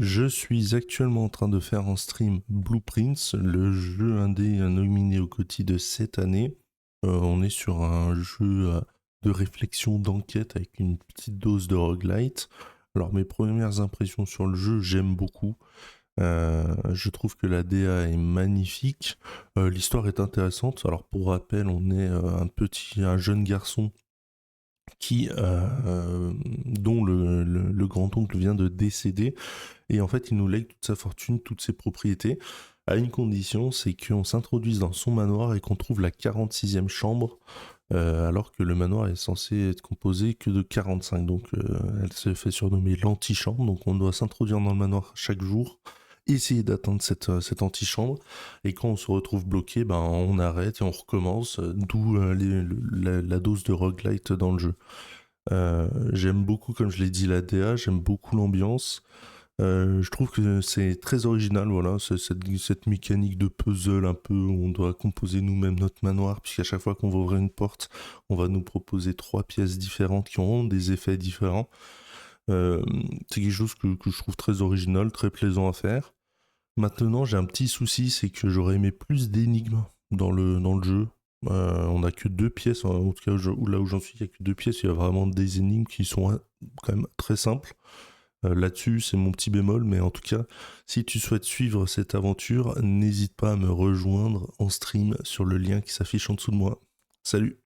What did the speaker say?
Je suis actuellement en train de faire en stream Blueprints, le jeu indé nominé au GOTY de cette année. On est sur un jeu de réflexion d'enquête avec une petite dose de roguelite. Alors mes premières impressions sur le jeu, j'aime beaucoup. Je trouve que la DA est magnifique. L'histoire est intéressante. Alors pour rappel, on est un jeune garçon dont le grand-oncle vient de décéder. Et en fait, il nous lègue toute sa fortune, toutes ses propriétés, à une condition, c'est qu'on s'introduise dans son manoir et qu'on trouve la 46e chambre, alors que le manoir est censé être composé que de 45. Donc elle se fait surnommer l'antichambre, donc on doit s'introduire dans le manoir chaque jour, essayer d'atteindre cette antichambre, et quand on se retrouve bloqué, ben, on arrête et on recommence, d'où la dose de roguelite dans le jeu. J'aime beaucoup, comme je l'ai dit, la DA, j'aime beaucoup l'ambiance. Je trouve que c'est très original, voilà, cette mécanique de puzzle un peu où on doit composer nous-mêmes notre manoir, puisqu'à chaque fois qu'on va ouvrir une porte, on va nous proposer 3 pièces différentes qui auront des effets différents. Euh, c'est quelque chose que je trouve très original, très plaisant à faire. Maintenant, j'ai un petit souci, c'est que j'aurais aimé plus d'énigmes dans le jeu. On n'a que 2 pièces, en tout cas là où j'en suis, il n'y a que 2 pièces, il y a vraiment des énigmes qui sont quand même très simples. Là-dessus, c'est mon petit bémol, mais en tout cas, si tu souhaites suivre cette aventure, n'hésite pas à me rejoindre en stream sur le lien qui s'affiche en dessous de moi. Salut!